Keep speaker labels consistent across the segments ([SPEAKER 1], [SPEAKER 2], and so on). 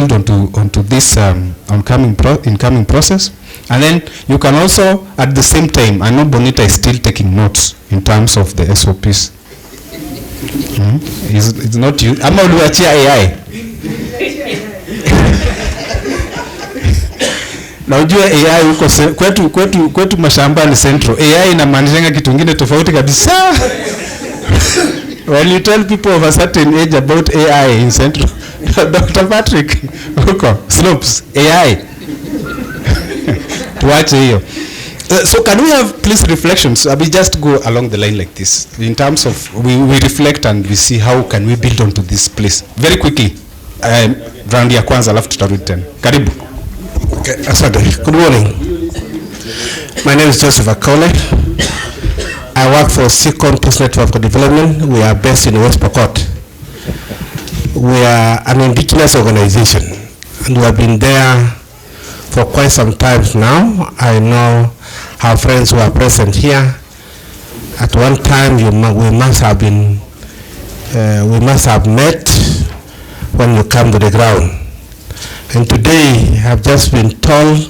[SPEAKER 1] build onto this incoming process. And then you can also, at the same time, I know Bonita is still taking notes in terms of the SOPs. It's not you. I'm not doing AI. Na ujue AI huko kwetu mashambani Central. AI inamaanisha kitu kingine tofauti kabisa. When you tell people of a certain age about AI in Central, Dr. Patrick, huko slopes AI. Tuache hiyo. So can we have please reflections? We just go along the line like this in terms of we reflect and we see how can we build onto this place very quickly. Round ya kwanza alafu tutarudi tena. Karibu.
[SPEAKER 2] Okay, asante. Good morning. My name is Joseph Akole. I work for Second Peace Network for Development. We are based in West Pokot. We are an indigenous organization and we have been there for quite some time now. I know our friends who are present here. At one time we must have met when you come to the ground. And today I have just been told,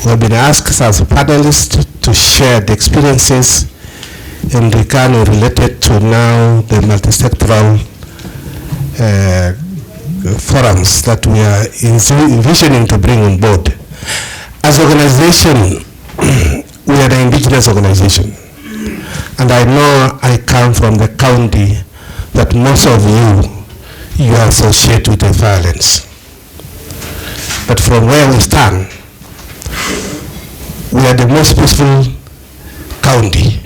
[SPEAKER 2] we have been asked as panelists to share the experiences in regard related to now the multi-sectoral forums that we are envisioning to bring on board. As an organization, we are an indigenous organization. And I know I come from the county that most of you associate with the violence. But from where we stand, we are the most peaceful county.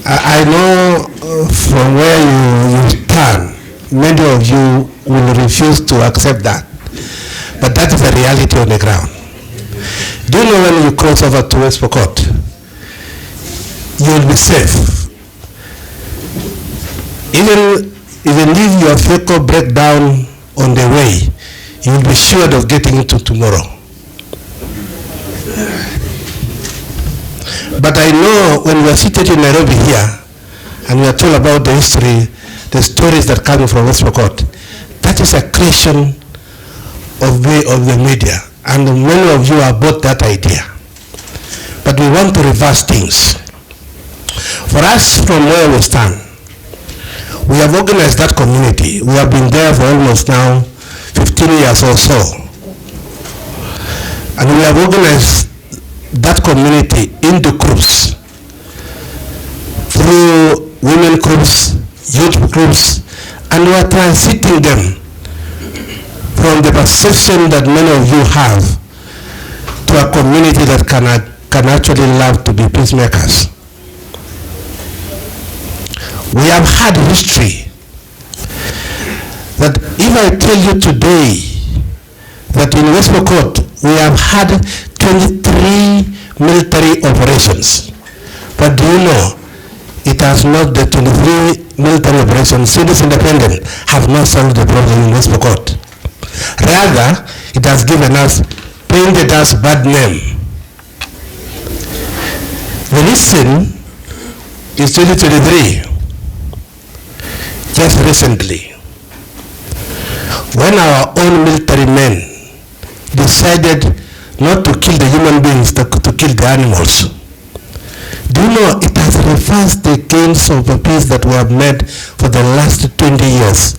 [SPEAKER 2] I know from where you stand, many of you will refuse to accept that. But that is the reality on the ground. Do you know when you cross over to West Pokot, you will be safe. Even if your vehicle breaks down on the way, you will be sure of getting into tomorrow. But I know when we are seated in Nairobi here, and we are told about the history, the stories that come from West Pokot, that is a creation of the media, and many of you have bought that idea. But we want to reverse things. For us, from where we stand, we have organized that community. We have been there for almost now 15 years or so. And we have organized that community into groups, through women groups, youth groups, and we are transiting them from the perception that many of you have to a community that can actually love to be peacemakers. We have had history that if I tell you today that in West Pokot we have had 23 military operations, but do you know it has not, the 23 military operations since independence have not solved the problem in West Pokot. Rather, it has given us, painted us bad name. The reason is 2023. Just recently, when our own military men decided not to kill the human beings, to kill the animals, do you know it has reversed the gains of the peace that we have made for the last 20 years.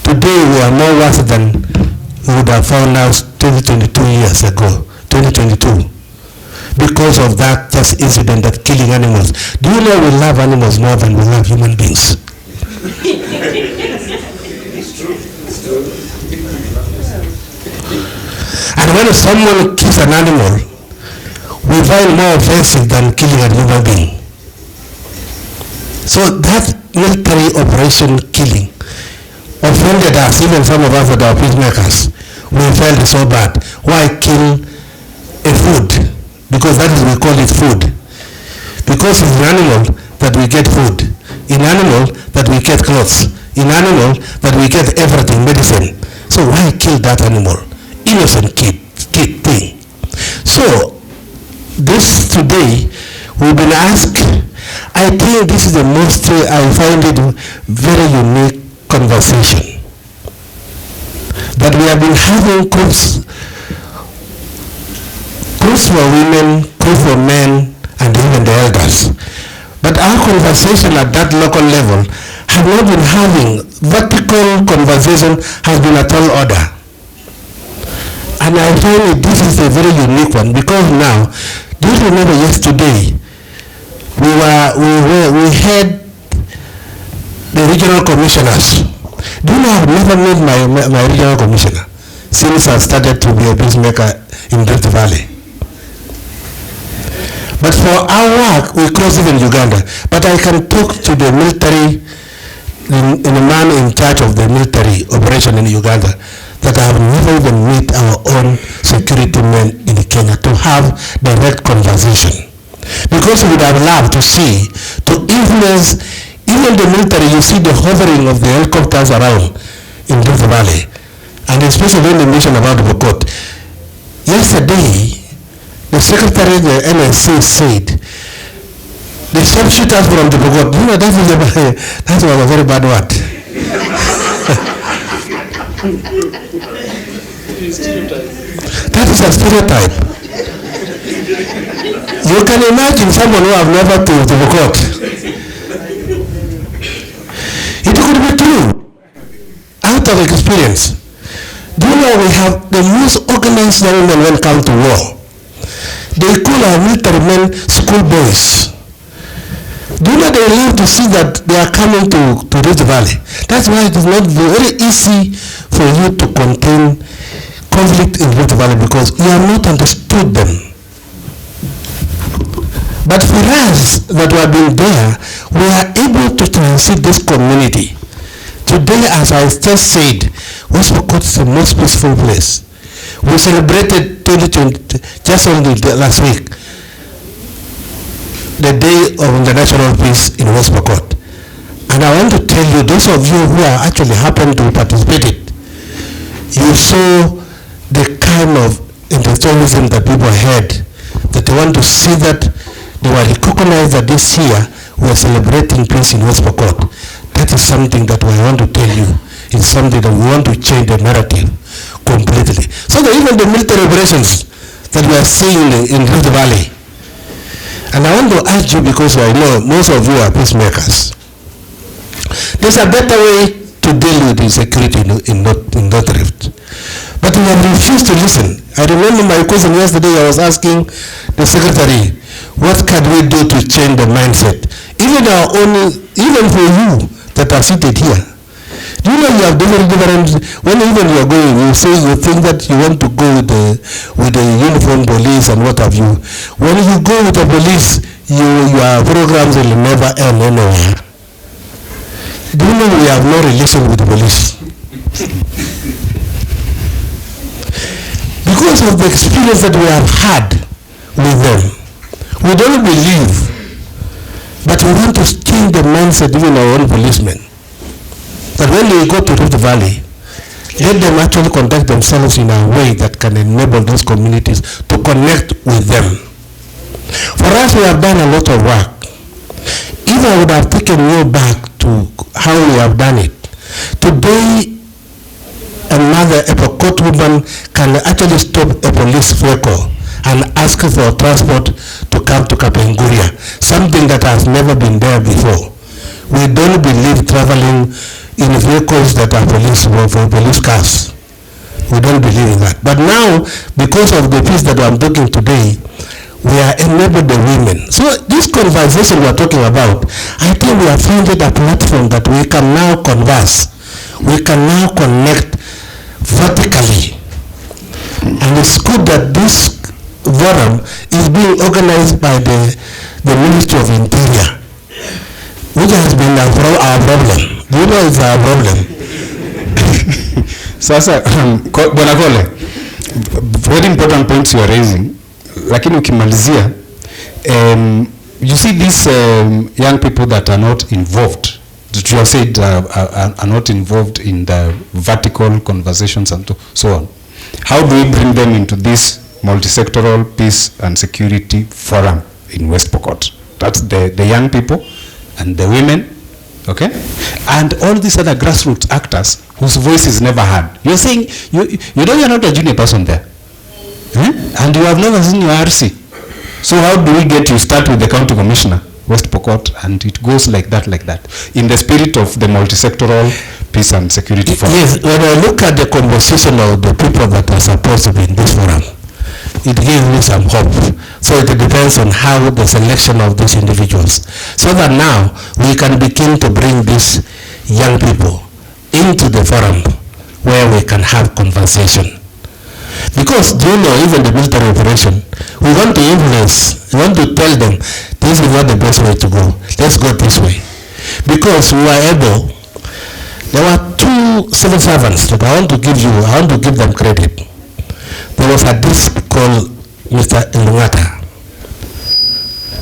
[SPEAKER 2] Today we are more worse than we would have found out 22 years ago, 2022. Because of that just incident that killing animals. Do you know we love animals more than we love human beings? And when someone kills an animal, we find more offensive than killing a human being. So that military operation killing offended us, even some of us that are peacemakers. We felt so bad. Why kill a food? Because that is, we call it food. Because it's an animal that we get food. In animal that we get clothes. In animal that we get everything, medicine. So why kill that animal? Innocent kid thing. So this today we've been asked, I I think this is the most, I find it very unique conversation that we have been having groups for women, groups for men, and even the elders. But our conversation at that local level have not been having, vertical conversation has been at all order. And I find this is a very unique one because now, do you remember yesterday, we had the regional commissioners. Do you know I've never met my regional commissioner since I started to be a peacemaker in Rift Valley. But for our work, we cross even Uganda. But I can talk to the military, the man in charge of the military operation in Uganda, that I have never even met our own security men in Kenya to have direct conversation. Because we would have loved to see, to influence even the military. You see the hovering of the helicopters around in Rift Valley, and especially when they mention about the court. Yesterday, the secretary of the NCIC said, the sharpshooters from the Bogot, you know, that was a very bad word. That is a stereotype. You can imagine someone who have never been to Bogot. It could be true, out of experience. Do you know we have the most organized young men when it comes to war? They call our military men school boys. Do you know they love to see that they are coming to Rift Valley? That's why it is not very easy for you to contain conflict in Rift Valley because you have not understood them. But for us that have been there, we are able to transit this community. Today, as I just said, West Pokot is the most peaceful place. We celebrated 2020, just only last week, the day of international peace in West Pokot. And I want to tell you, those of you who are actually happened to participate, you saw the kind of enthusiasm that people had, that they want to see that they were recognized that this year we are celebrating peace in West Pokot. That is something that I want to tell you. It's something that we want to change the narrative completely. So that even the military operations that we are seeing in Rift Valley, and I want to ask you because I know most of you are peacemakers, there's a better way to deal with insecurity in North Rift. But we have refused to listen. I remember my question yesterday, I was asking the secretary, what can we do to change the mindset? Even our own, even for you that are seated here. Do you know you have different, when even you are going, you say you think that you want to go with the uniform police and what have you. When you go with the police, your programs will never end anywhere. Do you know we have no relation with the police? Because of the experience that we have had with them, we don't believe, but we want to change the mindset even our own policemen. That when they go to Rift Valley, let them actually conduct themselves in a way that can enable those communities to connect with them. For us, we have done a lot of work. If I would have taken you back to how we have done it, today a Pokot woman can actually stop a police vehicle and ask for transport to come to Kapenguria, something that has never been there before. We don't believe traveling in vehicles that are for police cars. We don't believe in that. But now, because of the peace that I'm talking today, we are enabling the women. So this conversation we're talking about, I think we have found a platform that we can now converse. We can now connect vertically. And it's good that this forum is being organized by the Ministry of Interior, which has been our problem. Do you know it's our problem?
[SPEAKER 1] Sasa, Bwana Kole, very important points you are raising. Lakini ukimalizia, you see these young people that are not involved, that you have said are not involved in the vertical conversations and so on. How do we bring them into this multi-sectoral peace and security forum in West Pokot? That's the young people and the women, okay, and all these other grassroots actors whose voice is never heard. You're saying, you know you're not a junior person there, and you have never seen your RC. So how do we get you start with the county commissioner, West Pokot, and it goes like that, in the spirit of the multi-sectoral peace and security forum?
[SPEAKER 2] Yes, when I look at the conversation of the people that are supposed to be in this forum, it gives me some hope. So it depends on how the selection of these individuals, so that now we can begin to bring these young people into the forum where we can have conversation. Because, do you know, even the military operation, we want to influence, we want to tell them, this is not the best way to go. Let's go this way. Because we were able, there were two civil servants that I want to give them credit. There was a disc called Mr. Lungata.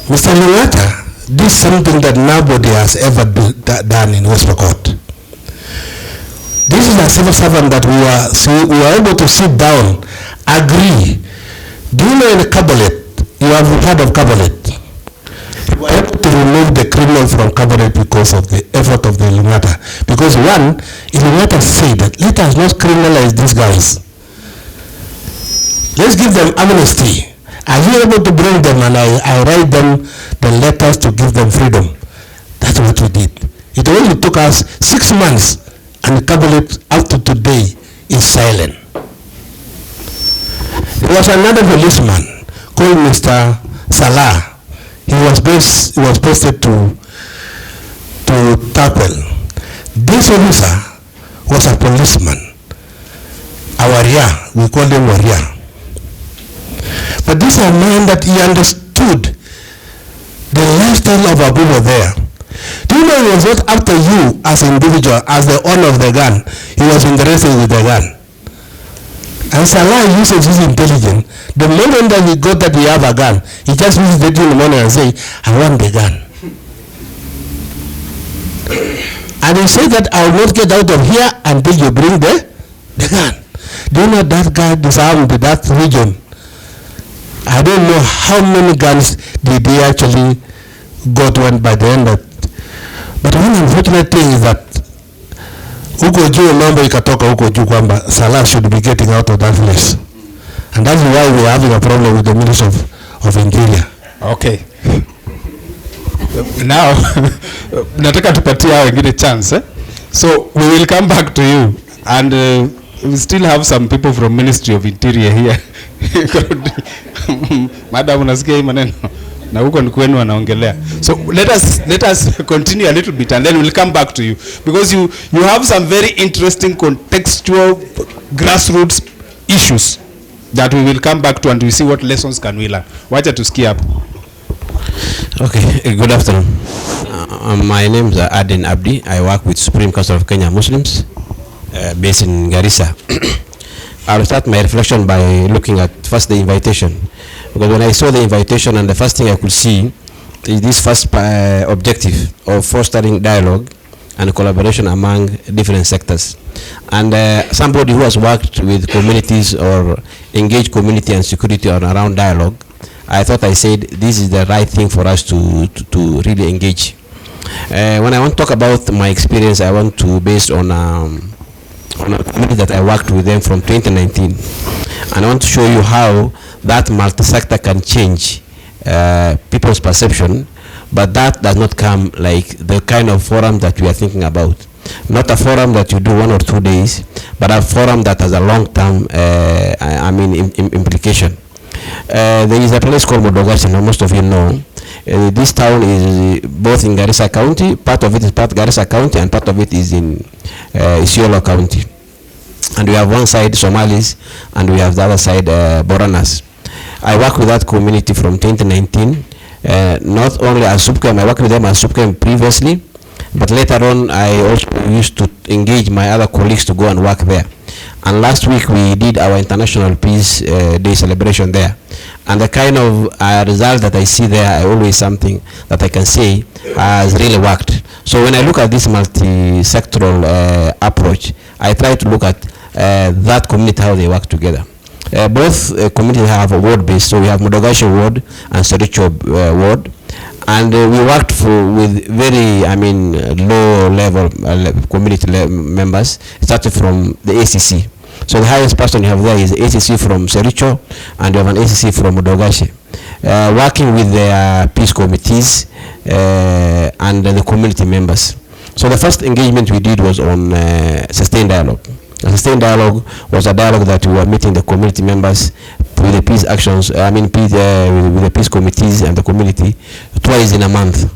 [SPEAKER 2] Mr. Lungata did something that nobody has ever done in West Pokot. This is a civil servant that we were able to sit down, agree. Do you know in the cabinet, you have heard of cabinet? We were able to remove the criminal from cabinet because of the effort of the Lungata. Because one, Lungata said that let us not criminalize these guys. Let's give them amnesty. Are you able to bring them, and I write them the letters to give them freedom? That's what we did. It only took us 6 months, and the cabinet up to today is silent. There was another policeman called Mr. Salah. He was posted to Takwel. This officer was a policeman, a warrior. We call him warrior. But this is a man that he understood the lifestyle of our people there. Do you know he was not after you as an individual, as the owner of the gun. He was interested with the gun. And Salah uses his intelligence. The moment that he got that he have a gun, he just visited you in the morning and say, I want the gun. And he said that I will not get out of here until you bring the gun. Do you know that guy disarmed that region? I don't know how many guns did they actually got one by the end of. But one unfortunate thing is that huko juu mambo ikatoka huko juu kwamba Salah should be getting out of that place. And that's why we are having a problem with the Ministry of Interior.
[SPEAKER 1] Okay. Now, nataka tupatie hao wengine chance. So we will come back to you, and we still have some people from Ministry of Interior here. Madam, unasikia hii maneno? Na huko ni kwenu wanaongelea. So let us continue a little bit, and then we'll come back to you, because you have some very interesting contextual grassroots issues that we will come back to, and we see what lessons can we learn. Wacha tusikie hapo.
[SPEAKER 3] Okay, good afternoon. My name is Aden Abdi. I work with Supreme Council of Kenya Muslims based in Garissa. I'll start my reflection by looking at first the invitation, because when I saw the invitation, and the first thing I could see is this first objective of fostering dialogue and collaboration among different sectors. And somebody who has worked with communities or engaged community and security on around dialogue, I thought I said this is the right thing for us to really engage. When I want to talk about my experience, I want to based on a community that I worked with them from 2019, and I want to show you how that multi-sector can change people's perception, but that does not come like the kind of forum that we are thinking about. Not a forum that you do 1 or 2 days, but a forum that has a long-term implication. There is a place called Modogashin, most of you know. This town is both in Garissa County. Part of it is part Garissa County, and part of it is in Isiolo County. And we have one side Somalis, and we have the other side Boranas. I work with that community from 2019. Not only as SUPCAM, I worked with them as SUPCAM previously, but later on I also used to engage my other colleagues to go and work there. And last week we did our International Peace Day celebration there. And the kind of result that I see there, always something that I can say has really worked. So when I look at this multi-sectoral approach, I try to look at that community, how they work together. Both communities have a ward base, so we have Modogashe ward and Sericho ward. And we worked with very, low level community members, starting from the ACC. So the highest person you have there is ACC from Sericho, and you have an ACC from Modogashe. Working with the peace committees and the community members. So the first engagement we did was on sustained dialogue. The sustained dialogue was a dialogue that we were meeting the community members with the peace actions, with the peace committees and the community twice in a month.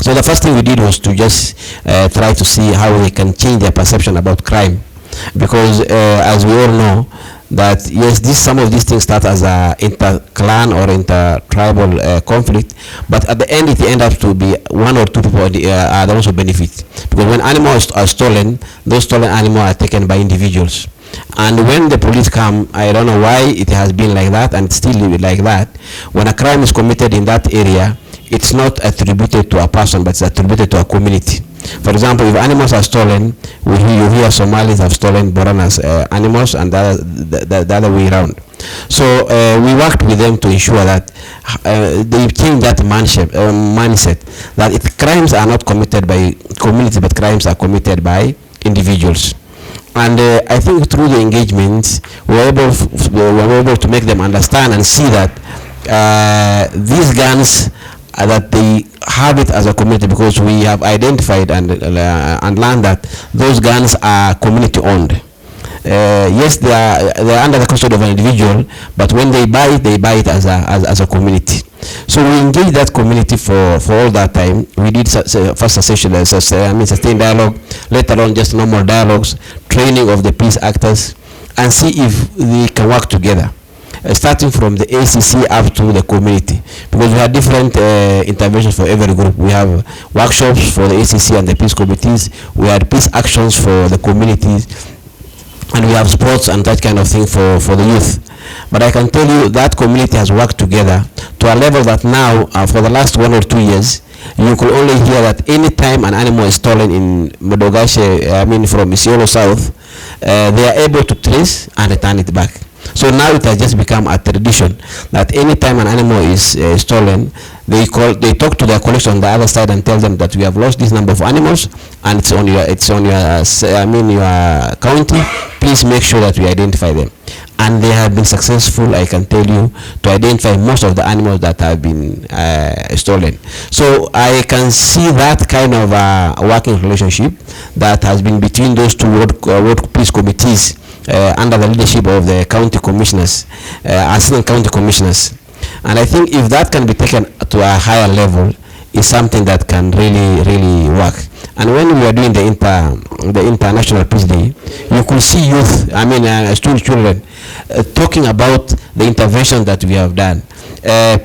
[SPEAKER 3] So the first thing we did was to just try to see how we can change their perception about crime. Because as we all know, that yes, some of these things start as a inter-clan or inter-tribal conflict, but at the end it ends up to be one or two people are also benefit. Because when animals are stolen, those stolen animals are taken by individuals. And when the police come, I don't know why it has been like that and still like that. When a crime is committed in that area, it's not attributed to a person, but it's attributed to a community. For example, if animals are stolen, you hear Somalis have stolen Borana's animals, and the other way around. So we worked with them to ensure that they change that mindset that crimes are not committed by community, but crimes are committed by individuals. And I think through the engagements, we were able to make them understand and see that these guns that they have it as a community, because we have identified and learned that those guns are community owned. Yes, they are under the custody of an individual, but when they buy it as a community. So we engaged that community for all that time. We did first a session, sustained dialogue, later on just normal dialogues, training of the peace actors, and see if they can work together. Starting from the ACC up to the community, because we have different interventions for every group. We have workshops for the ACC and the peace committees. We had peace actions for the communities, and we have sports and that kind of thing for the youth. But I can tell you that community has worked together to a level that now, for the last 1 or 2 years, you could only hear that any time an animal is stolen in Modogashe, from Isiolo South, they are able to trace and return it back. So now it has just become a tradition that any time an animal is stolen, they talk to their colleagues on the other side and tell them that we have lost this number of animals and it's on your county. Please make sure that we identify them. And they have been successful, I can tell you, to identify most of the animals that have been stolen. So I can see that kind of working relationship that has been between those two ward peace committees under the leadership of the county commissioners, assistant county commissioners. And I think if that can be taken to a higher level, is something that can really work. And when we are doing the International Peace Day, you could see youth, school children, talking about the intervention that we have done,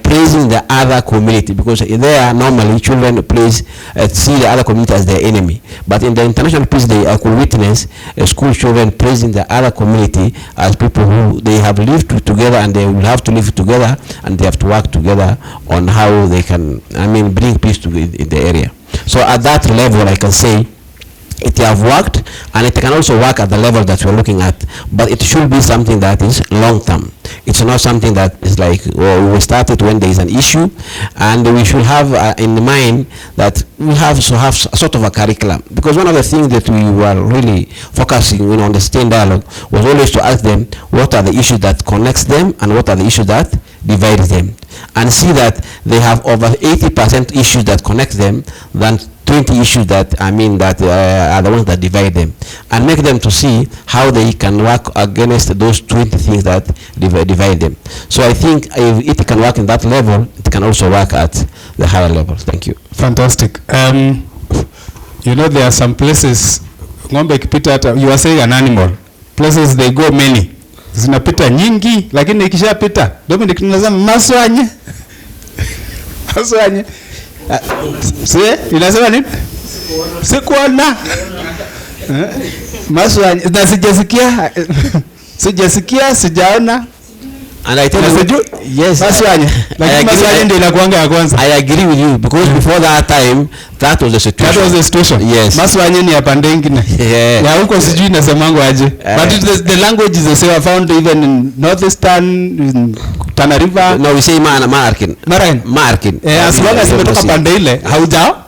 [SPEAKER 3] praising the other community, because there normally children see the other community as their enemy. But in the International Peace Day, I could witness school children praising the other community as people who they have lived together and they will have to live together and they have to work together on how they can, bring peace to in the area. So at that level, I can say it have worked, and it can also work at the level that we're looking at, but it should be something that is long term. It's not something that is like, we will start it when there is an issue, and we should have in mind that we have to have sort of a curriculum, because one of the things that we were really focusing on the sustained dialogue was always to ask them what are the issues that connects them and what are the issues that divide them, and see that they have over 80% issues that connect them than 20 issues that are the ones that divide them, and make them to see how they can work against those 20 things that divide them. So I think if it can work in that level, it can also work at the higher level. Thank you.
[SPEAKER 1] Fantastic. There are some places, ng'ombe ikipita, you are saying an animal, places they go many, zinapita nyingi, lakini ikishapita Dominic tunasema maswanye maswanye. Inasema nini? Sikuona. Maswanye na sijasikia sijaona.
[SPEAKER 3] And I tell you, yes,
[SPEAKER 1] maswanye. Lakini maswanye ndio inakuanga ya kwanza.
[SPEAKER 3] I agree with you, because before that time, that was the situation. situation.
[SPEAKER 1] That was the situation.
[SPEAKER 3] Yes.
[SPEAKER 1] Maswanye ni apande ingine.
[SPEAKER 3] Yeah.
[SPEAKER 1] Ya huko sijui nasemango aje. But the language is the same. I found even in Northeastern, in Tana River.
[SPEAKER 3] No, we say Markin. Markin.
[SPEAKER 1] As long as umetoka pande ile, haujaona.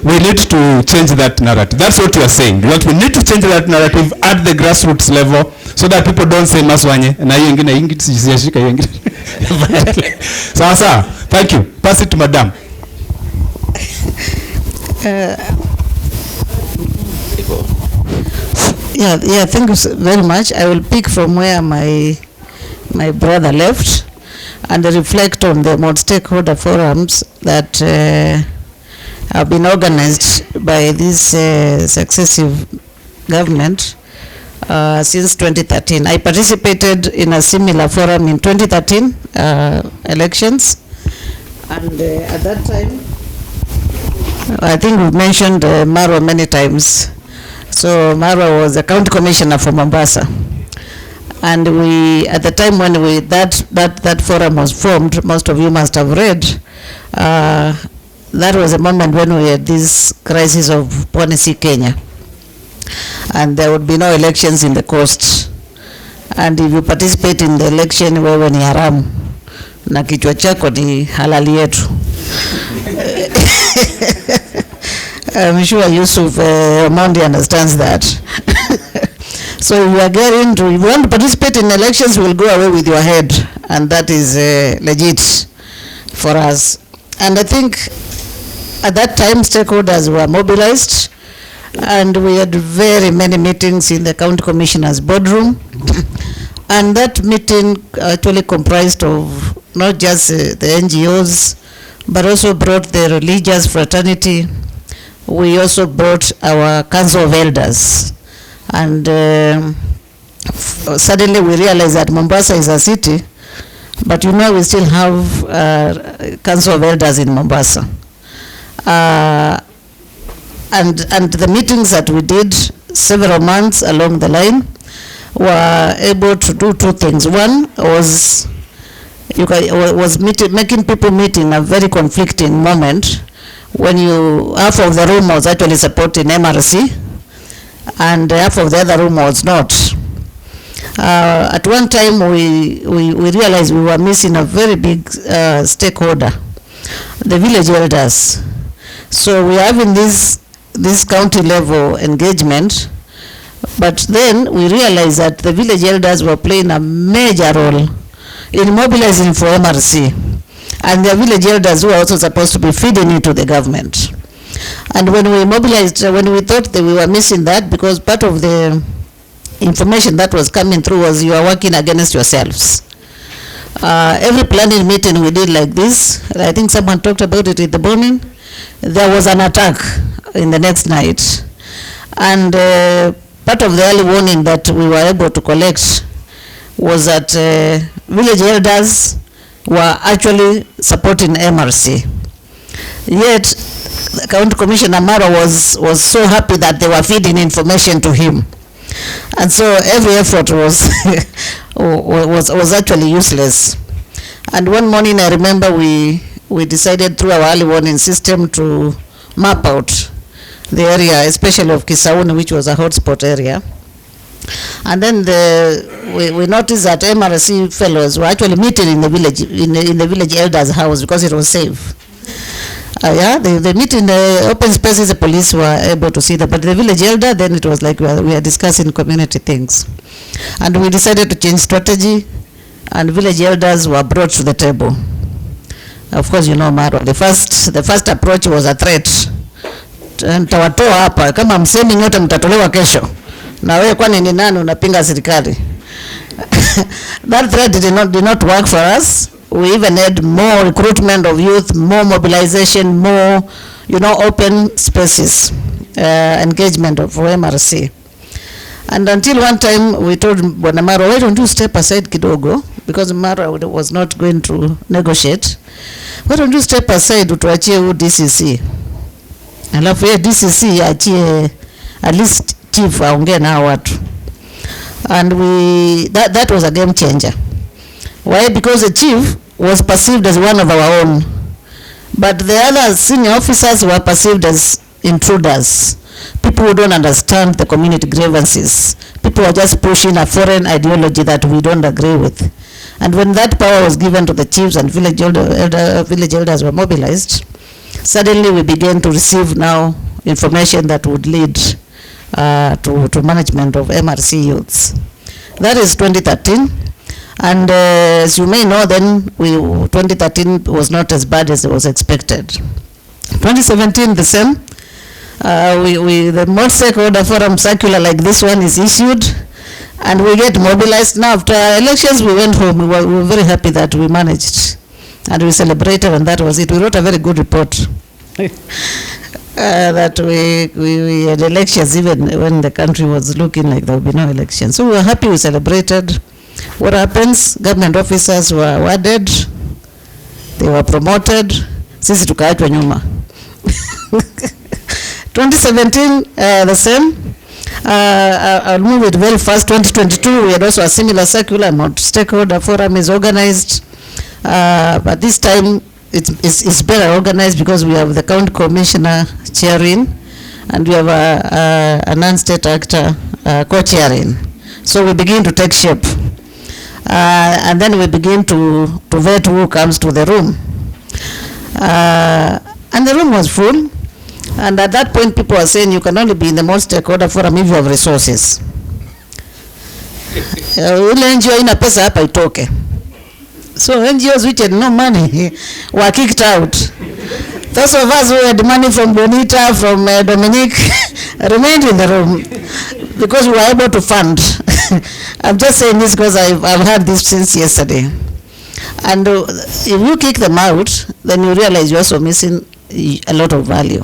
[SPEAKER 1] We need to change that narrative. That's what we are saying. What we need to change that narrative at the grassroots level so that people don't say Maswanye. Na hiyo ingine ingine sijashika hiyo ingine. Sawa. Thank you. Pass it to Madam.
[SPEAKER 4] Thank you very much. I will pick from where my brother left and reflect on the multi-stakeholder forums that have been organized by this successive government since 2013. I participated in a similar forum in 2013 elections, and at that time, I think we've mentioned Marwa many times. So Marwa was a county commissioner for Mombasa, and we, at the time when that forum was formed, most of you must have read. That was a moment when we had this crisis of Pwani Sea, Kenya, and there would be no elections in the coast. And if you participate in the election, wewe ni haramu na kichwa chako ni halali yetu. I'm sure Yusuf Mondi understands that. So if you want to participate in elections, you will go away with your head, and that is legit for us. And I think at that time stakeholders were mobilized, and we had very many meetings in the county commissioner's boardroom. And that meeting actually comprised of not just the NGOs, but also brought the religious fraternity. We also brought our council of elders. And suddenly we realized that Mombasa is a city, but we still have council of elders in Mombasa. And the meetings that we did several months along the line were able to do two things. One was making people meet in a very conflicting moment when half of the room was actually supporting MRC and half of the other room was not. At one time we realized we were missing a very big stakeholder, the village elders. So we are having this county level engagement, but then we realized that the village elders were playing a major role in mobilizing for MRC, and the village elders were also supposed to be feeding into the government. And when we mobilized, when we thought that we were missing that, because part of the information that was coming through was you are working against yourselves. Every planning meeting we did like this, I think someone talked about it in the morning, there was an attack in the next night. And part of the early warning that we were able to collect was that village elders were actually supporting MRC. Yet, County Commissioner Mara was so happy that they were feeding information to him. And so every effort was actually useless. And one morning I remember we decided through our early warning system to map out the area, especially of Kisauni, which was a hotspot area. And then we noticed that MRC fellows were actually meeting in the village, in the village elder's house because it was safe. They meet in the open spaces. The police were able to see that, but the village elder, then it was like we are discussing community things. And we decided to change strategy, and village elders were brought to the table. Of course, Maro, the first approach was a threat. Tawatoa hapa kama msemi nyote mtatolewa kesho. Na wewe kwani ni nani unapinga serikali? That threat did not work for us. We even had more recruitment of youth, more mobilization, more, open spaces, engagement of MRC. And until one time we told Bwana Maro, why don't you step aside kidogo? Because Maro was not going to negotiate. Why don't you step aside utuachie huu DCC? Alafu DCC achie at least chief aongee na watu. And that was a game changer. Why? Because the chief was perceived as one of our own. But the other senior officers were perceived as intruders, people who don't understand the community grievances. People were just pushing a foreign ideology that we don't agree with. And when that power was given to the chiefs and village elders were mobilized, suddenly we began to receive now information that would lead to management of MRC youths. That is 2013. And as you may know, then 2013 was not as bad as it was expected. 2017, the same. The multi-sectoral forum circular like this one is issued, and we get mobilized. Now, after elections, we went home. We were very happy that we managed, and we celebrated, and that was it. We wrote a very good report that we had elections even when the country was looking like there would be no elections. So we were happy, we celebrated. What happens? Government officers were awarded, they were promoted, sisi tukaachwa nyuma. 2017, the same. I'll move it very fast. 2022, we had also a similar circular. Multi-stakeholder forum is organized, but this time it's better organized because we have the county commissioner chairing, and we have a non-state actor co-chairing. So we begin to take shape, and then we begin to vet who comes to the room, and the room was full. And at that point, people were saying you can only be in the multi-stakeholder forum if you have resources. Ule NGO ina pesa hapa itoke. So NGOs which had no money were kicked out. Those of us who had money from Bonita, from Dominique, remained in the room because we were able to fund. I'm just saying this because I've heard this since yesterday. And if you kick them out, then you realize you're also missing a lot of value.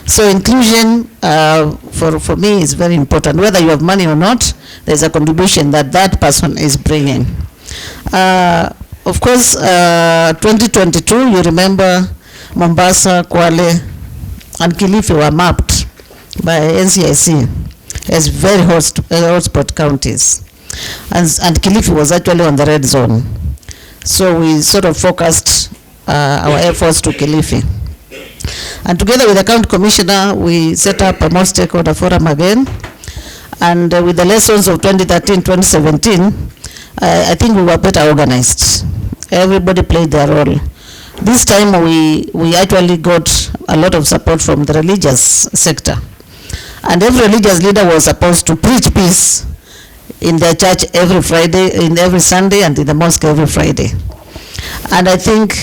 [SPEAKER 4] So inclusion for me is very important. Whether you have money or not, there's a contribution that person is bringing. Of course, 2022, you remember Mombasa, Kwale, and Kilifi were mapped by NCIC as very hotspot counties. And Kilifi was actually on the red zone. So we sort of focused our efforts to Kilifi. And together with the county commissioner, we set up a multi-stakeholder forum again. And with the lessons of 2013-2017, I think we were better organized. Everybody played their role. This time we actually got a lot of support from the religious sector. And every religious leader was supposed to preach peace in their church every Friday, in every Sunday, and in the mosque every Friday. And I think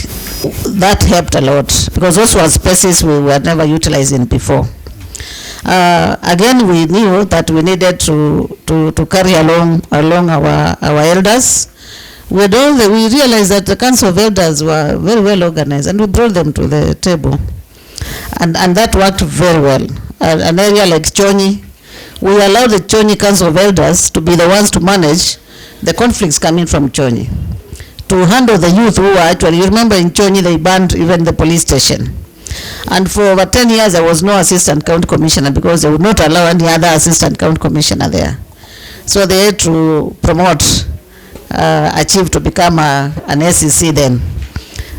[SPEAKER 4] that helped a lot because those were spaces we were never utilizing before. Again, we knew that we needed to carry along our elders. We realized that the Council of Elders were very well organized, and we brought them to the table. And that worked very well. An area like Chonyi, we allowed the Chonyi Council of Elders to be the ones to manage the conflicts coming from Chonyi, to handle the youth who were actually, you remember in Chonyi they banned even the police station. And for over 10 years there was no assistant county commissioner because they would not allow any other assistant county commissioner there. So they had to promote a chief to become an SEC then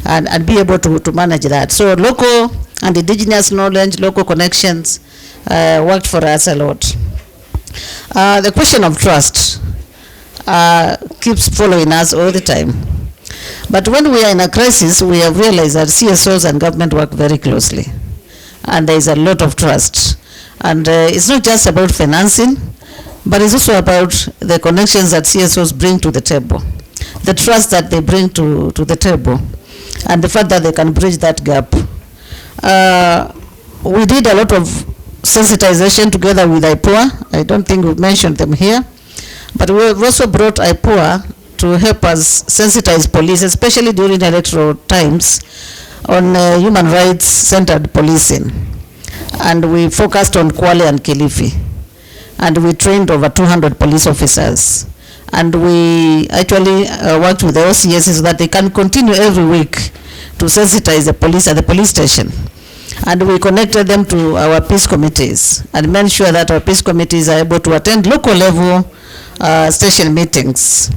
[SPEAKER 4] and be able to manage that. So local and indigenous knowledge, local connections worked for us a lot. The question of trust keeps following us all the time. But when we are in a crisis, we have realized that CSOs and government work very closely. And there is a lot of trust. And it's not just about financing, but it's also about the connections that CSOs bring to the table, the trust that they bring to the table, and the fact that they can bridge that gap. We did a lot of sensitization together with IPOA. I don't think we've mentioned them here. But we've also brought IPOA to help us sensitize police, especially during electoral times, on human rights-centered policing. And we focused on Kwale and Kilifi. And we trained over 200 police officers. And we actually worked with the OCS so that they can continue every week to sensitize the police at the police station. And we connected them to our peace committees and made sure that our peace committees are able to attend local level station meetings.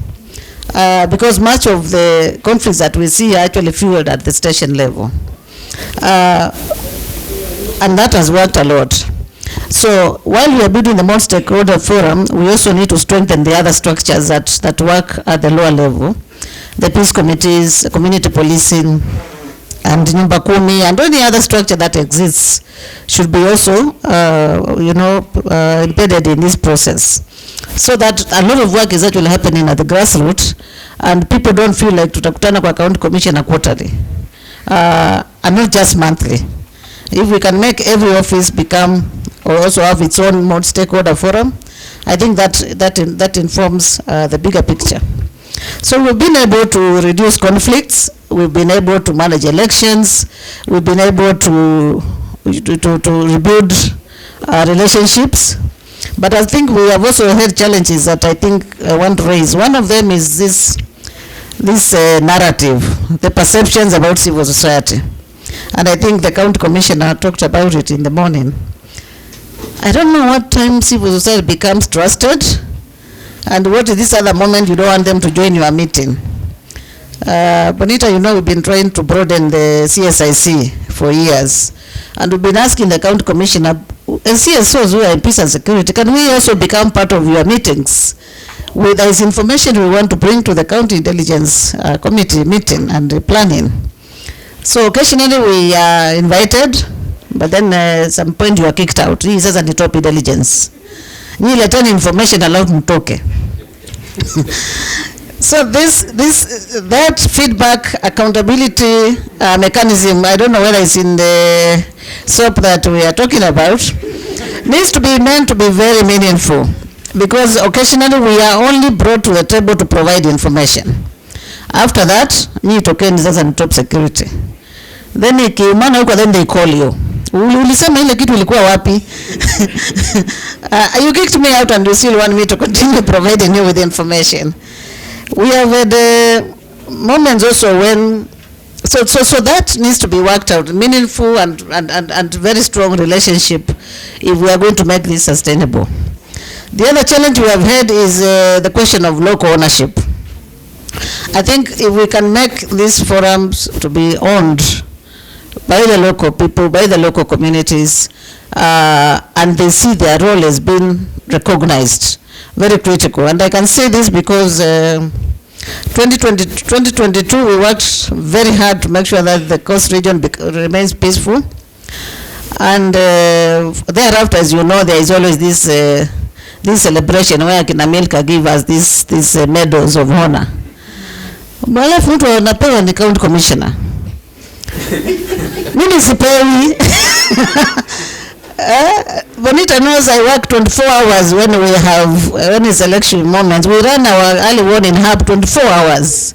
[SPEAKER 4] Because much of the conflicts that we see are actually fueled at the station level. And that has worked a lot. So while we are building the multi-sectoral forum, we also need to strengthen the other structures that work at the lower level. The peace committees, community policing, and Nyumba Kumi, and any other structure that exists should be also, embedded in this process. So that a lot of work is actually happening at the grassroots, and people don't feel like tutakutana kwa county commissioner quarterly, and not just monthly. If we can make every office become, or also have its own multi-stakeholder forum, I think that informs the bigger picture. So we've been able to reduce conflicts, we've been able to manage elections, we've been able to rebuild relationships. But I think we have also had challenges that I think I want to raise. One of them is this narrative, the perceptions about civil society. And I think the county commissioner talked about it in the morning. I don't know what time civil society becomes trusted, and what is this other moment you don't want them to join your meeting. Bonita, we've been trying to broaden the CSIC for years, and we've been asking the county commissioner, CSOs who are in peace and security, can we also become part of your meetings? There is information we want to bring to the county intelligence committee meeting and planning. So occasionally we are invited, but then at some point you are kicked out. Hii sasa ni top intelligence. Ni leteni information alafu mtoke. So that feedback accountability mechanism, I don't know whether it's in the SOP that we are talking about, needs to be meant to be very meaningful, because occasionally we are only brought to the table to provide information. After that, ni tokeni sasa ni top security. Then ikiumana huko, then they call you. Ulisema ile kitu ilikuwa wapi? You kicked me out and you still want me to continue providing you with information. We have had moments also when, so that needs to be worked out, meaningful and very strong relationship if we are going to make this sustainable. The other challenge we have had is the question of local ownership. I think if we can make these forums to be owned by the local people, by the local communities, and they see their role as being recognized, very critical. And I can say this because 2022 we worked very hard to make sure that the coast region remains peaceful. And thereafter, as you know, there is always this celebration where Kinamilka give us these medals of honor. Mwalafu mtu anapewa ni county commissioner. Mimi sipewi. Bonita knows I work 24 hours when it's election moments. We run our early warning hub 24 hours.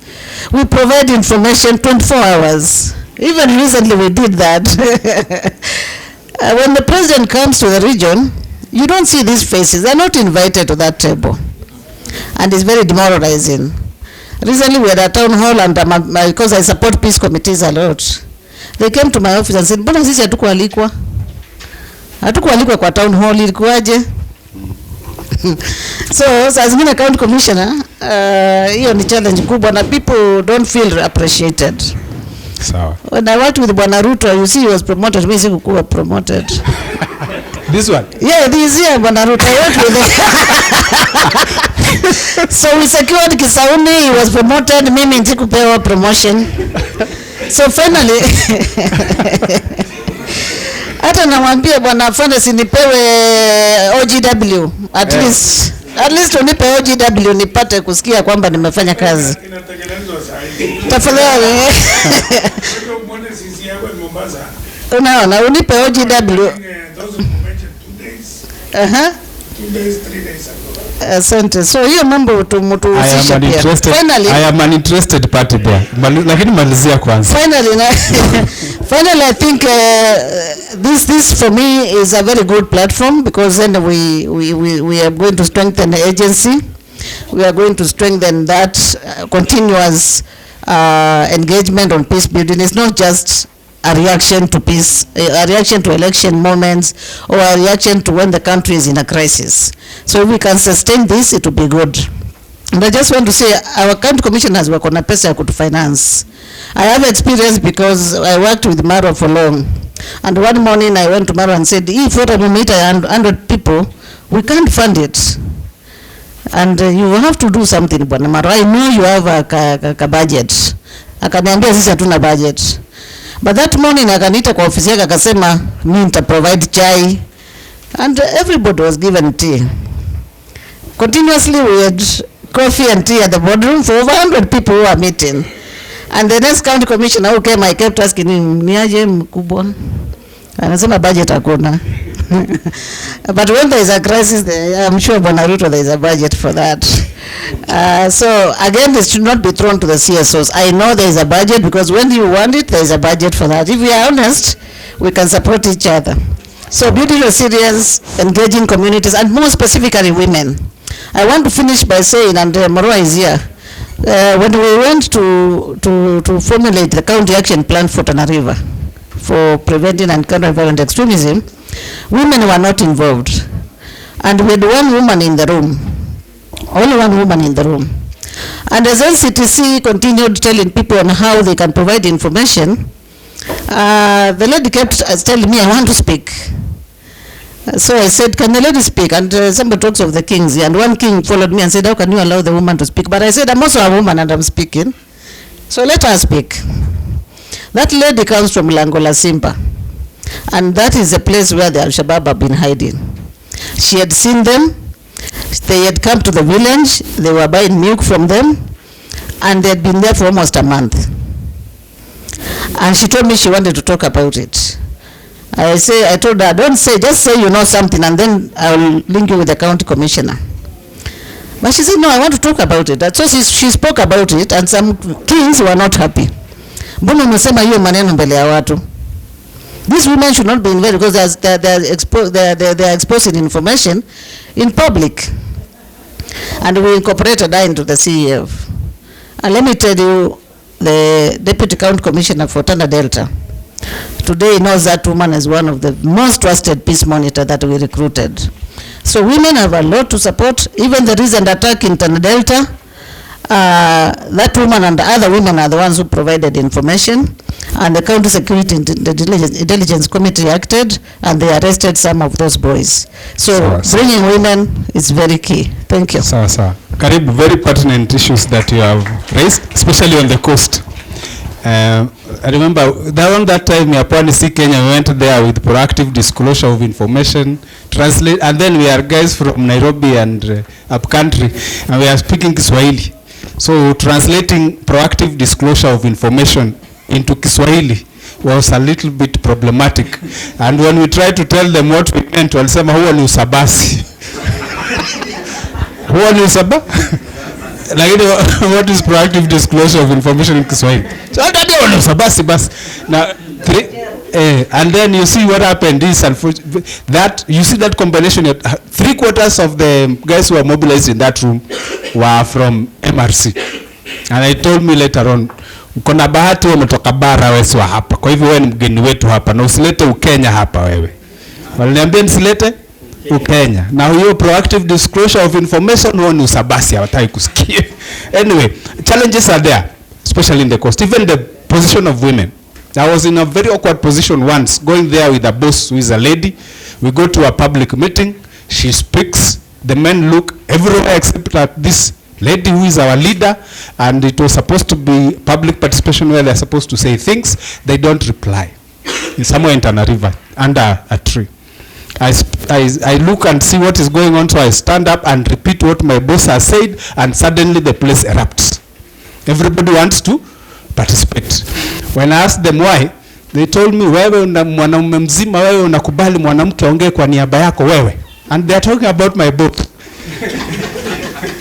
[SPEAKER 4] We provide information 24 hours. Even recently we did that. When the president comes to the region, you don't see these faces. They're not invited to that table. And it's very demoralizing. Recently we had a town hall, and because I support peace committees a lot, they came to my office and said, mbona sisi hatukualikwa? Hatukualikwa kwa town hall, ilikuwaje? So as being a county commissioner, hiyo ni challenge kubwa, na people don't feel appreciated.
[SPEAKER 1] Sawa.
[SPEAKER 4] When I worked with Bwana Ruto, you see he was promoted, mimi sikuwa promoted.
[SPEAKER 1] This one?
[SPEAKER 4] Yeah, this year Bwana Ruto, I worked with him. So we secured Kisauni, he was promoted, mimi sikupewa promotion. So finally, hata namwambia Bwana afande sinipewe OGW, at least unipe OGW nipate kusikia kwamba nimefanya kazi. Tafadhali. Unaona, unipe OGW. Asante. So hiyo mambo tumuhusisha pia.
[SPEAKER 1] Finally, I am an interested party there. Lakini malizia kwanza.
[SPEAKER 4] Finally, I think this for me is a very good platform, because then we are going to strengthen the agency. We are going to strengthen that continuous engagement on peace building. It's not just a reaction to peace, a reaction to election moments, or a reaction to when the country is in a crisis. So if we can sustain this, it will be good. And I just want to say, our county commissioners were on a pesa ya kutufinance. I have experience because I worked with MERL for long. And one morning I went to MERL and said, if we meet 100 people, we can't fund it. And you have to do something, Bwana MERL. I know you have a budget. Akaniambia sisi hatuna budget. But that morning akaniita kwa ofisi yake akasema mimi nita provide chai, and everybody was given tea. Continuously we had coffee and tea at the boardroom for over 100 people who were meeting. And the next county commissioner who came, I kept asking him, niaje mkubwa? Anasema budget hakuna. But when there is a crisis, I'm sure Bwana Ruto there is a budget for that. So again, this should not be thrown to the CSOs. I know there is a budget because when you want it, there is a budget for that. If we are honest, we can support each other. So beauty resilience, engaging communities, and more specifically women. I want to finish by saying, and Marwa is here, when we went to formulate the county action plan for Tana River for preventing and countering violent extremism, women were not involved. And we had one woman in the room, only one woman in the room. And as NCTC continued telling people on how they can provide information, the lady kept telling me, I want to speak. So I said, can the lady speak? And somebody talks of the kings, and one king followed me and said, how can you allow the woman to speak? But I said, I'm also a woman and I'm speaking. So let her speak. That lady comes from Langola Simba. And that is the place where the Al-Shabaab have been hiding. She had seen them. They had come to the village. They were buying milk from them. And they had been there for almost a month. And she told me she wanted to talk about it. I told her, don't say, just say you know something and then I will link you with the county commissioner. But she said, no, I want to talk about it. So she spoke about it, and some kings were not happy. Mbona umesema hiyo maneno mbele ya watu? These women should not be involved because they are exposing information in public. And we incorporated her into the CEF. And let me tell you, the Deputy County Commissioner for Tana Delta today knows that woman as one of the most trusted peace monitor that we recruited. So women have a lot to support. Even the recent attack in Tana Delta, that woman and the other women are the ones who provided information, and the County Security Intelligence Committee acted, and they arrested some of those boys. So bringing women is very key. Thank you.
[SPEAKER 1] Karibu, very pertinent issues that you have raised, especially on the coast. I remember that time Yapani C Kenya, we went there with proactive disclosure of information, translate, and then we are guys from Nairobi and up country, and we are speaking Kiswahili. So translating proactive disclosure of information into Kiswahili was a little bit problematic. And when we tried to tell them what we meant, walisema huo ni usabasi. Huo ni usabasi? Like, what is proactive disclosure of information in Kiswahili? So now, and then you see what happened is that you see that combination. 3/4 of the guys who are mobilized in that room were from MRC, and I told me later on, kuna bahati wewe umetoka bara, wewe si hapa, kwa hivyo wewe ni mgeni wetu hapa na usilete Ukenya hapa wewe. Waliniambia nisilete Ukenya. Na hiyo proactive disclosure of information huo ni usabasi, hawataki kusikia. Anyway, challenges are there, especially in the coast. Even the position of women. I was in a very awkward position once, going there with a boss who is a lady. We go to a public meeting, she speaks, the men look everywhere except at this lady who is our leader, and it was supposed to be public participation where they're supposed to say things. They don't reply. It's somewhere in Tana River, under a tree. I look and see what is going on, so I stand up and repeat what my boss has said, and suddenly the place erupts. Everybody wants to participate. When I asked them why, they told me, wewe mwanaume mzima, wewe unakubali mwanamke aongee kwa niaba yako wewe. And they are talking about my boss.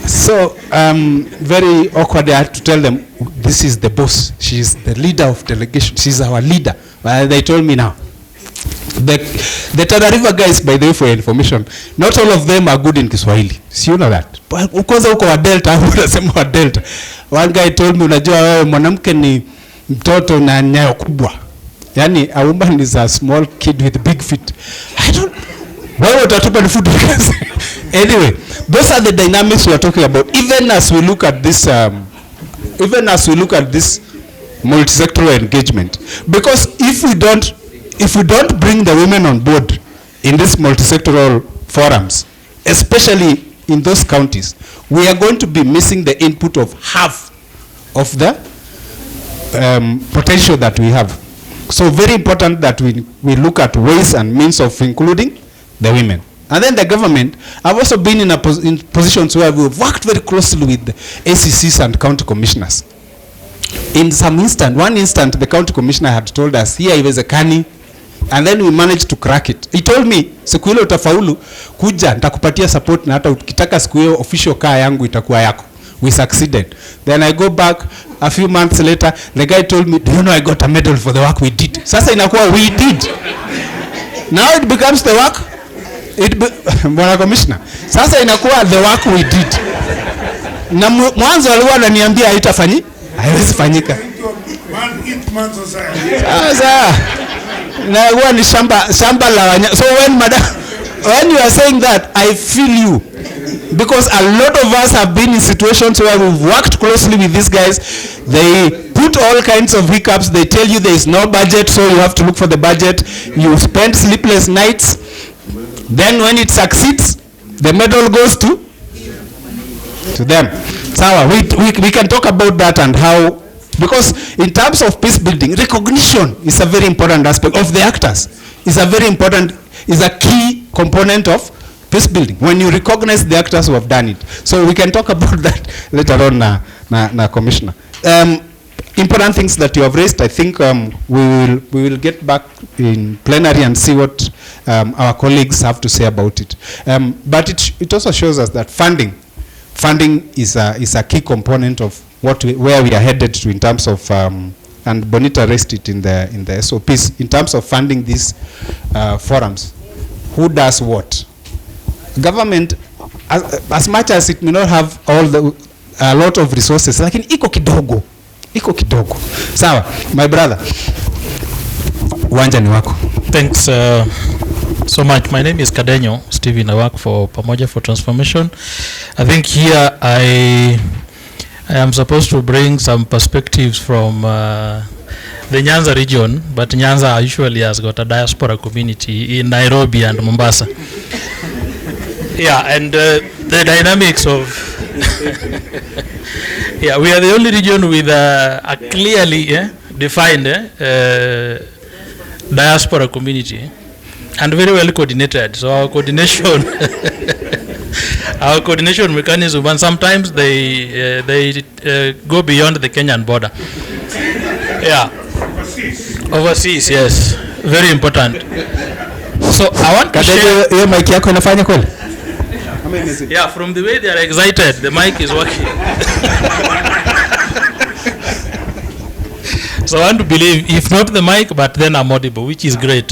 [SPEAKER 1] So very awkward. I had to tell them, this is the boss. She is the leader of delegation. She is our leader. They told me now. The Tana River guys, by the way, for information, not all of them are good in Kiswahili. So you know that. Kwanza uko wa Delta, unasema wa Delta. One guy told me, unajua wewe mwanamke ni mtoto na nyayo kubwa. Yani a woman is a small kid with big feet. I don't. Wewe utatupa ni food. Anyway, those are the dynamics we are talking about. Even as we look at this multi-sectoral engagement. Because if we don't bring the women on board in these multi-sectoral forums, especially in those counties, we are going to be missing the input of half of the potential that we have. So very important that we look at ways and means of including the women. And then the government, I've also been in positions where we've worked very closely with the ACCs and county commissioners. In one instant, the county commissioner had told us, here is a kani, and then we managed to crack it. He told me, siku ile utafaulu, kuja, nitakupatia support na hata ukitaka siku hiyo official kaa yangu itakuwa yako. We succeeded. Then I go back a few months later, the guy told me, do you know I got a medal for the work we did? Sasa inakuwa we did. Now it becomes the work. Bwana Commissioner, sasa inakuwa the work we did. Na mwanzo alikuwa ananiambia haiwezi fanyika. Sasa inakuwa ni shamba la wanyama. So when you are saying that, I feel you. Because a lot of us have been in situations where we've worked closely with these guys. They put all kinds of hiccups. They tell you there is no budget, so you have to look for the budget. You spend sleepless nights. Then when it succeeds, the medal goes to them. So we can talk about that and how, because in terms of peace building, recognition is a very important aspect of the actors. Is a key component of peace building. When you recognize the actors who have done it. So we can talk about that later on, Commissioner. Important things that you have raised, I think we will get back in plenary and see what our colleagues have to say about it. But it also shows us that funding is a key component of where we are headed to in terms of, and Bonita raised it in the SOPs, in terms of funding these forums. Who does what? Government, as much as it may not have a lot of resources, lakini iko kidogo. Sawa, my brother. Uwanja ni wako.
[SPEAKER 5] Thanks so much. My name is Kadenyo Steven. I work for Pamoja for Transformation. I think here I am supposed to bring some perspectives from the Nyanza region, but Nyanza usually has got a diaspora community in Nairobi and Mombasa. Yeah, and the dynamics of yeah, we are the only region with a clearly defined diaspora community and very well coordinated. So our coordination our coordination mechanism, and sometimes they go beyond the Kenyan border. Yeah, overseas, yes, very important. So I want to share.
[SPEAKER 1] Hiyo mic yako inafanya kweli?
[SPEAKER 5] Yeah, from the way they are excited, the mic is working. So I want to believe, if not the mic, but then I'm audible, which is great.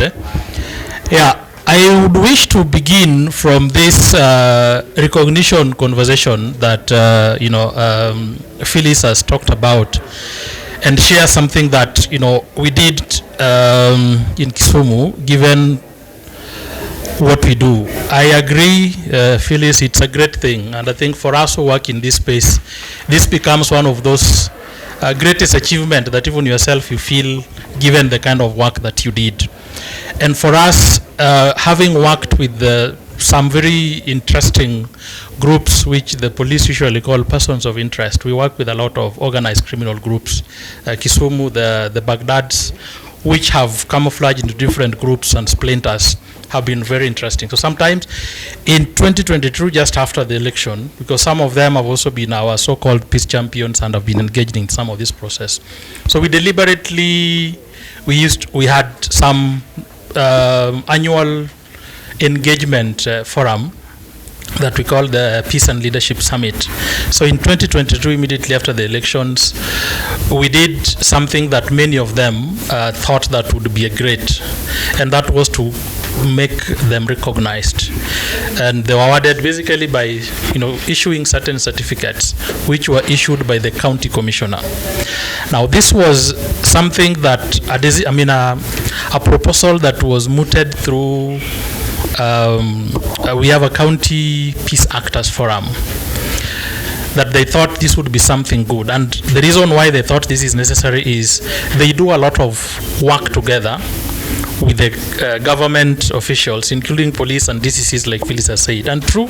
[SPEAKER 5] Yeah, I would wish to begin from this recognition conversation that Phyllis has talked about, and share something that we did in Kisumu, given what we do. I agree, Phyllis, it's a great thing, and I think for us who work in this space, this becomes one of those greatest achievement that even yourself you feel, given the kind of work that you did. And for us, having worked with some very interesting groups which the police usually call persons of interest, we work with a lot of organized criminal groups, Kisumu, the Baghdads, which have camouflaged into different groups and splinters, have been very interesting. So sometimes in 2022, just after the election, because some of them have also been our so-called peace champions and have been engaged in some of this process. So we deliberately, we had some annual engagement forum that we call the Peace and Leadership Summit. So in 2022, immediately after the elections, we did something that many of them thought that would be a great, and that was to make them recognized. And they were awarded basically by issuing certain certificates which were issued by the county commissioner. Now this was something that a proposal that was mooted through we have a county peace actors forum. that they thought this would be something good. And the reason why they thought this is necessary is they do a lot of work together with the government officials, including police and DCCs, like Phyllis has said. And true,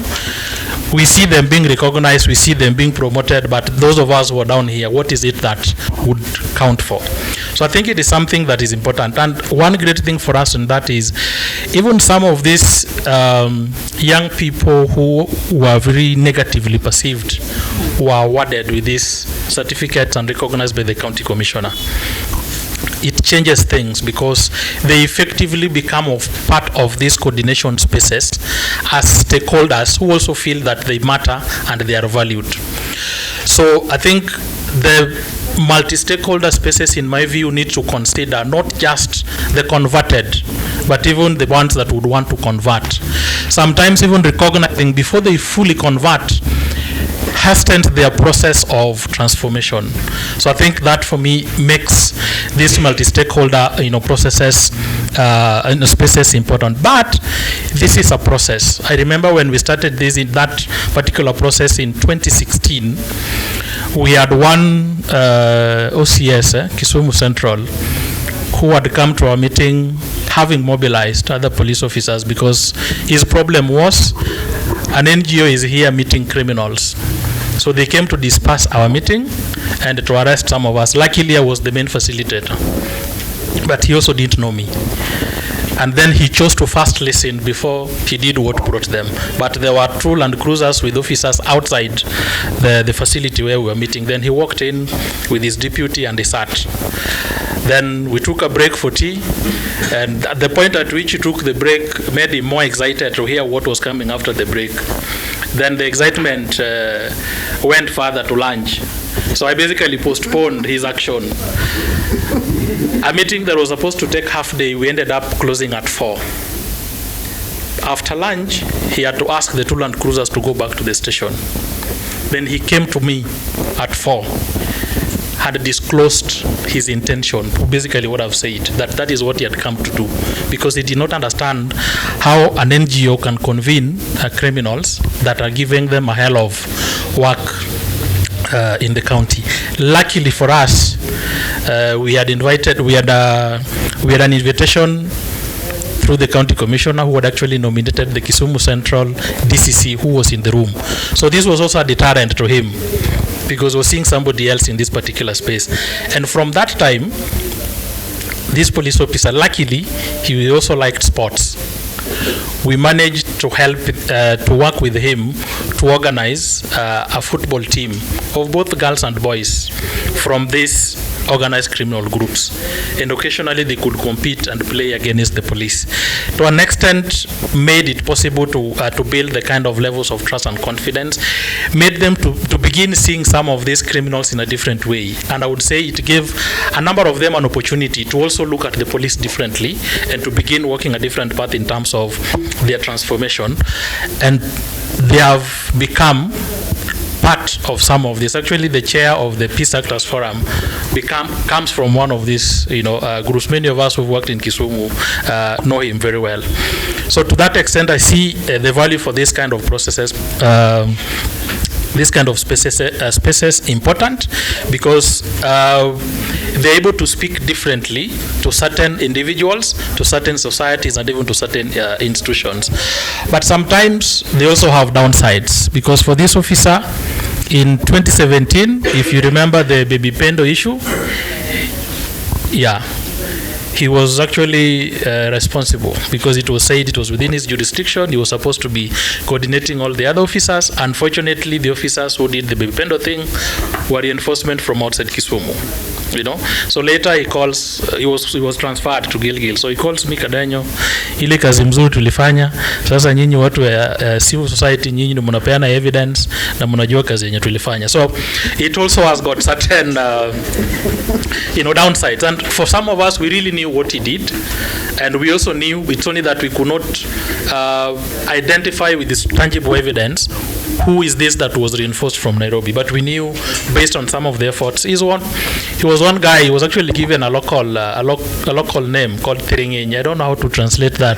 [SPEAKER 5] we see them being recognized, we see them being promoted, but those of us who are down here, what is it that would count for? So I think it is something that is important. And one great thing for us in that is, even some of these young people who were very negatively perceived were awarded with these certificates and recognized by the county commissioner. It changes things because they effectively become part of these coordination spaces as stakeholders who also feel that they matter and they are valued. So I think the multi-stakeholder spaces, in my view, need to consider not just the converted, but even the ones that would want to convert. Sometimes even recognizing before they fully convert hastens their process of transformation. So I think that for me makes these multi-stakeholder processes and spaces important. But this is a process. I remember when we started this in that particular process in 2016, we had one OCS, Kisumu Central, who had come to our meeting having mobilized other police officers because his problem was an NGO is here meeting criminals. So they came to disperse our meeting and to arrest some of us. Luckily, I was the main facilitator, but he also didn't know me. And then he chose to first listen before he did what brought them. But there were two Land Cruisers with officers outside the facility where we were meeting. Then he walked in with his deputy and he sat. Then we took a break for tea, and at the point at which he took the break made him more excited to hear what was coming after the break. Then the excitement went further to lunch. So I basically postponed his action. A meeting that was supposed to take half day, we ended up closing at 4. After lunch, he had to ask the two Land Cruisers to go back to the station. Then he came to me at 4, had disclosed his intention, basically what I've said, that is what he had come to do, because he did not understand how an NGO can convene criminals that are giving them a hell of work in the county. Luckily for us, we had an invitation through the county commissioner who had actually nominated the Kisumu Central DCC who was in the room. So this was also a deterrent to him because we're seeing somebody else in this particular space. And from that time, this police officer, luckily, he also liked sports. We managed to help, to work with him to organize a football team of both girls and boys from these organized criminal groups. And occasionally they could compete and play against the police. To an extent, made it possible to build the kind of levels of trust and confidence, made them to begin seeing some of these criminals in a different way. And I would say it gave a number of them an opportunity to also look at the police differently and to begin walking a different path in terms of their transformation. And they have become part of some of this. Actually, the chair of the Peace Actors Forum comes from one of these groups. Many of us who've worked in Kisumu know him very well. So to that extent, I see the value for this kind of processes, this kind of spaces important because they're able to speak differently to certain individuals, to certain societies, and even to certain institutions. But sometimes they also have downsides because for this officer in 2017, if you remember the baby Pendo issue, he was actually responsible because it was said it was within his jurisdiction. He was supposed to be coordinating all the other officers. Unfortunately, the officers who did the baby Pendo thing were reinforcement from outside Kisumu. So later he was transferred to Gilgil. So he calls me, Kadanyo, ile kazi mzuri tulifanya. Sasa nyinyi watu wa civil society, nyinyi ndio mnapeana evidence na mnajua kazi yenye tulifanya. So it also has got certain downsides. And for some of us, we really knew what he did, and we also knew it's only that we could not identify with this tangible evidence who is this that was reinforced from Nairobi. But we knew based on some of the efforts. He was one guy. He was actually given a local name called Thiringenyi. I don't know how to translate that.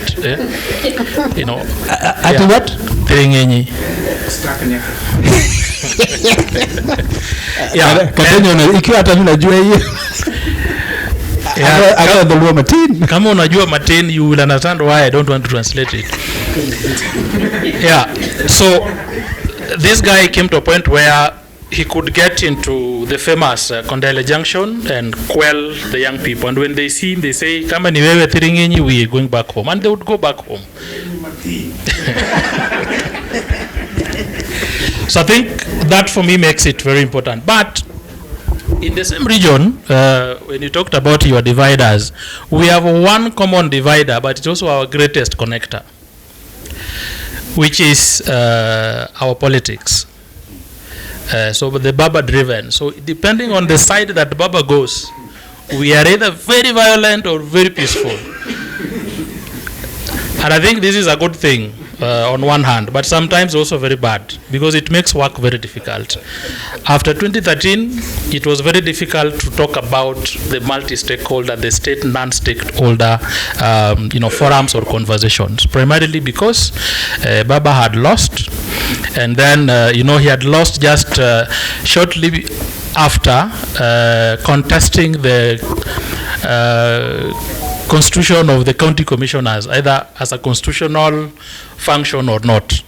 [SPEAKER 5] What? Thiringenyi. Yeah.
[SPEAKER 1] Katenya ikiwa hata mimi najua hiyo.
[SPEAKER 5] Kama unajua Martin, you will understand why I don't want to translate it. Yeah. So this guy came to a point where he could get into the famous Kondele Junction and quell the young people. And when they see him, they say, "Kama ni wewe Thiringinyi, we are going back home." And they would go back home. So I think that for me makes it very important. But in the same region, when you talked about your dividers, we have one common divider, but it's also our greatest connector, which is our politics. So the Baba driven. So depending on the side that Baba goes, we are either very violent or very peaceful. And I think this is a good thing on one hand, but sometimes also very bad, because it makes work very difficult. After 2013, it was very difficult to talk about the multi-stakeholder, the state non-stakeholder forums or conversations, primarily because Baba had lost, and then he had lost just shortly after contesting the constitution of the county commissioners, either as a constitutional function or not.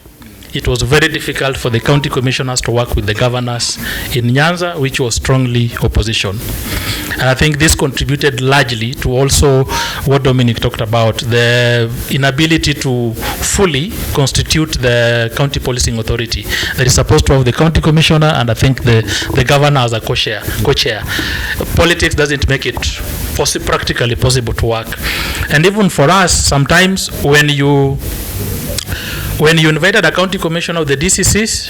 [SPEAKER 5] It was very difficult for the county commissioners to work with the governors in Nyanza, which was strongly opposition. And I think this contributed largely to also what Dominic talked about, the inability to fully constitute the county policing authority that is supposed to have the county commissioner and I think the governor as a co-chair. Politics doesn't make it practically possible to work. And even for us, sometimes when you invited a county commissioner of the DCCs,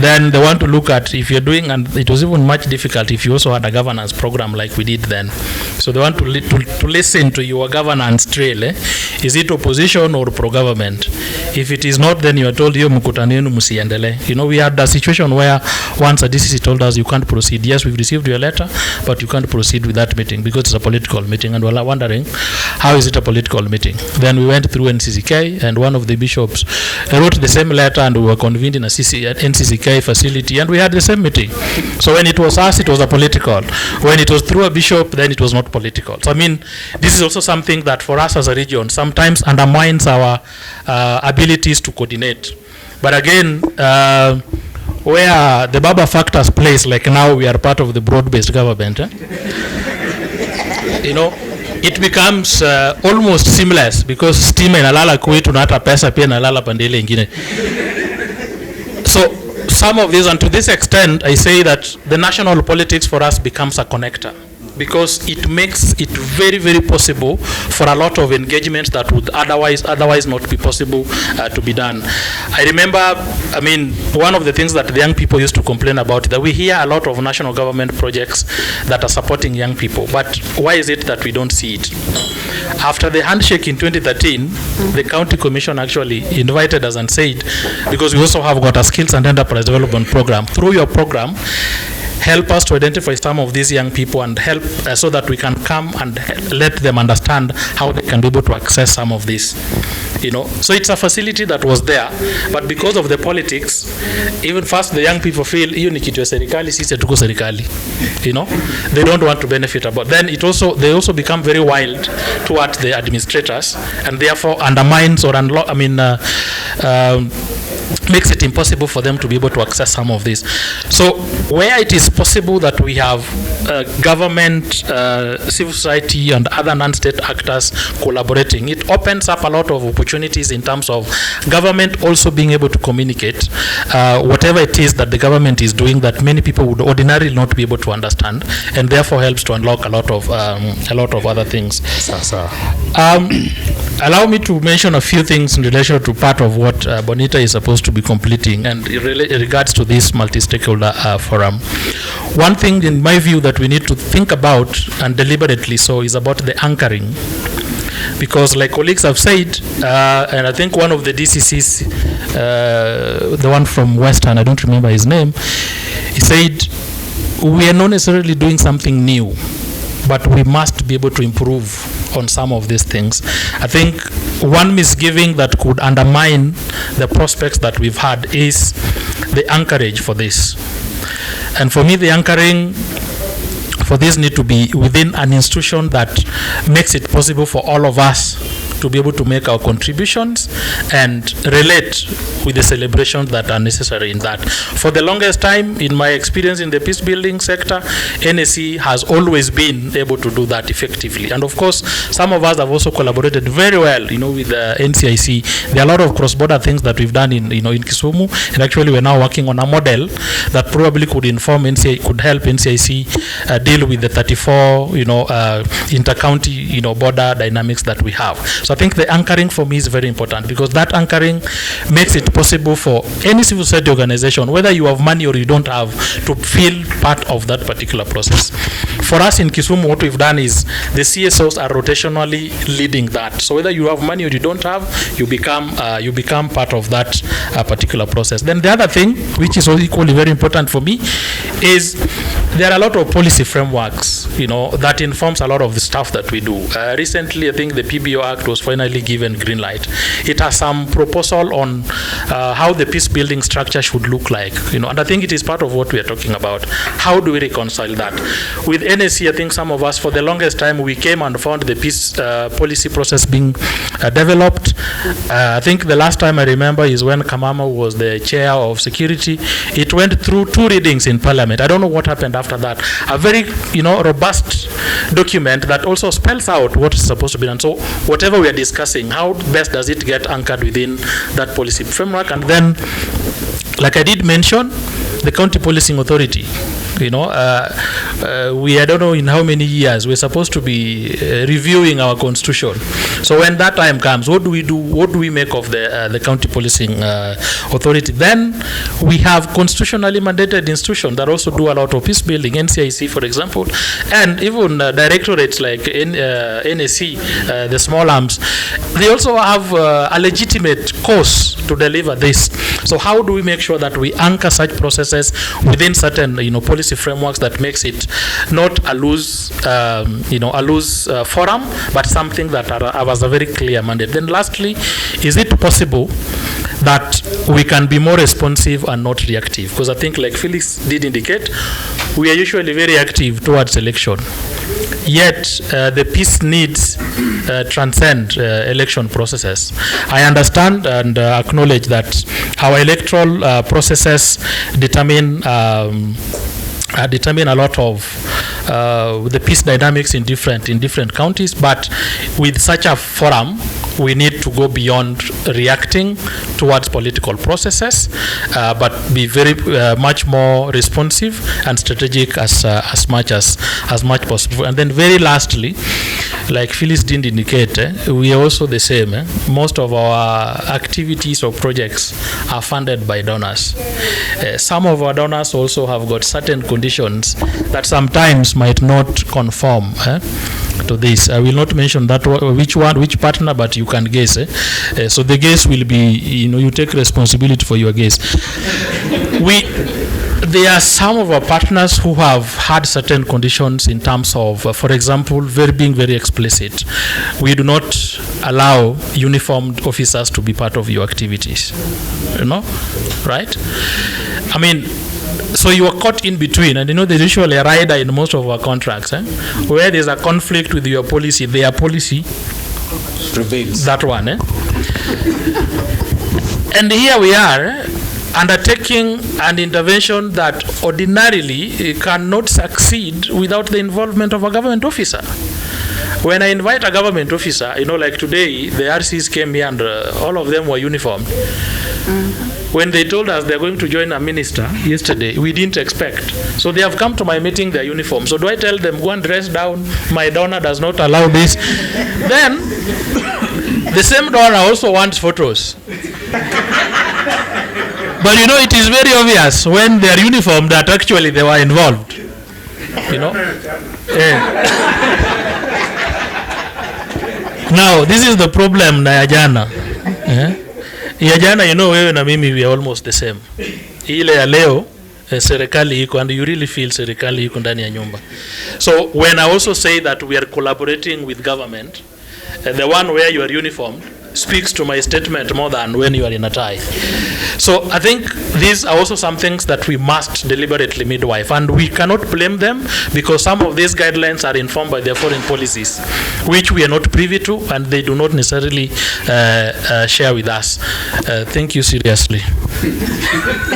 [SPEAKER 5] then they want to look at if you're doing, and it was even much difficult if you also had a governance program like we did then. So they want to listen to your governance trail. Is it opposition or pro-government? If it is not, then you are told, yo mkutano yenu musiendele. We had a situation where once a DCC told us you can't proceed. Yes, we've received your letter, but you can't proceed with that meeting because it's a political meeting. And we're wondering, how is it a political meeting? Then we went through NCIC, and one of the bishops wrote the same letter, and we were convened in a NCIC facility, and we had the same meeting. So when it was us, it was a political. When it was through a bishop, then it was not political. So I mean, this is also something that for us as a region sometimes undermines our abilities to coordinate. But again, where the Baba factors place, like now we are part of the broad-based government, it becomes almost seamless because stima inalala kwetu na hata pesa pia inalala pandele ingine. So some of this, and to this extent, I say that the national politics for us becomes a connector, because it makes it very, very possible for a lot of engagements that would otherwise not be possible to be done. I remember, one of the things that the young people used to complain about, that we hear a lot of national government projects that are supporting young people, but why is it that we don't see it? After the handshake in 2013, the county commission actually invited us and said, because we also have got a skills and enterprise development program, through your program, help us to identify some of these young people and help so that we can come and let them understand how they can be able to access some of this. So it's a facility that was there, but because of the politics, even first the young people feel hiyo ni kitu ya serikali, sisi tuko serikali. They don't want to benefit about. Then they also become very wild towards the administrators, and therefore undermines or makes it impossible for them to be able to access some of this. So where it is possible that we have government, civil society and other non-state actors collaborating, it opens up a lot of opportunities in terms of government also being able to communicate whatever it is that the government is doing that many people would ordinarily not be able to understand, and therefore helps to unlock a lot of other things. Allow me to mention a few things in relation to part of what Bonita is supposed to be completing, and in regards to this multi-stakeholder forum. One thing in my view that we need to think about, and deliberately so, is about the anchoring. Because like colleagues have said, and I think one of the DCCs, the one from Western, I don't remember his name, he said, we are not necessarily doing something new, but we must be able to improve on some of these things. I think one misgiving that could undermine the prospects that we've had is the anchorage for this. And for me, the anchoring for this need to be within an institution that makes it possible for all of us to be able to make our contributions and relate with the celebrations that are necessary in that. For the longest time, in my experience in the peace building sector, NSC has always been able to do that effectively. And of course, some of us have also collaborated very well, with the NCIC. There are a lot of cross-border things that we've done in Kisumu, and actually we're now working on a model that probably could inform NCIC, could help NCIC deal with the 34, inter-county, border dynamics that we have. So I think the anchoring for me is very important, because that anchoring makes it possible for any civil society organization, whether you have money or you don't have, to feel part of that particular process. For us in Kisumu, what we've done is the CSOs are rotationally leading that. So whether you have money or you don't have, you become part of that particular process. Then the other thing, which is also equally very important for me, is there are a lot of policy frameworks, that informs a lot of the stuff that we do. Recently, I think the PBO Act was finally given green light. It has some proposal on how the peace building structure should look like, and I think it is part of what we are talking about. How do we reconcile that? With NSC, I think some of us, for the longest time, we came and found the peace policy process being developed. I think the last time I remember is when Kamama was the chair of security. It went through 2 readings in Parliament. I don't know what happened after that. A very, robust document that also spells out what is supposed to be done. So whatever we are discussing, how best does it get anchored within that policy framework? And then, like I did mention, the county policing authority. I don't know in how many years we're supposed to be reviewing our constitution. So when that time comes, what do we do? What do we make of the county policing authority? Then we have constitutionally mandated institutions that also do a lot of peace building, NCIC, for example, and even directorates like NSC, the small arms. They also have a legitimate cause to deliver this. So how do we make sure that we anchor such processes within certain, policy frameworks that makes it not a loose, forum, but something that has a very clear mandate. Then lastly, is it possible that we can be more responsive and not reactive? Because I think, like Felix did indicate, we are usually very active towards election. Yet the peace needs transcend election processes. I understand and acknowledge that our electoral processes determine a lot of the peace dynamics in different counties, but with such a forum, we need to go beyond reacting towards political processes, but be very much more responsive and strategic as much possible. And then very lastly, like Phyllis did indicate, we are also the same. Most of our activities or projects are funded by donors. Some of our donors also have got certain conditions that sometimes might not conform to this. I will not mention that which partner, but you can guess. So the guess will be, you take responsibility for your guess. There are some of our partners who have had certain conditions in terms of, for example, being very explicit. We do not allow uniformed officers to be part of your activities. Right? I mean, so you are caught in between, and there's usually a rider in most of our contracts, where there's a conflict with your policy, their policy prevails. That one. And here we are, undertaking an intervention that ordinarily cannot succeed without the involvement of a government officer. When I invite a government officer, like today, the RCs came here and all of them were uniformed. When they told us they're going to join a minister yesterday, we didn't expect. So they have come to my meeting, they're uniformed. So do I tell them, go and dress down, my donor does not allow this? Then, the same donor also wants photos. But it is very obvious when they are uniformed that actually they were involved. Now, this is the problem na jana. Ya jana, wewe na mimi, we are almost the same. Ile ya leo, serikali iko, and you really feel serikali iko ndani ya nyumba. So when I also say that we are collaborating with government, the one where you are uniformed, speaks to my statement more than when you are in a tie. So I think these are also some things that we must deliberately midwife, and we cannot blame them because some of these guidelines are informed by their foreign policies, which we are not privy to, and they do not necessarily share with us. Thank you seriously.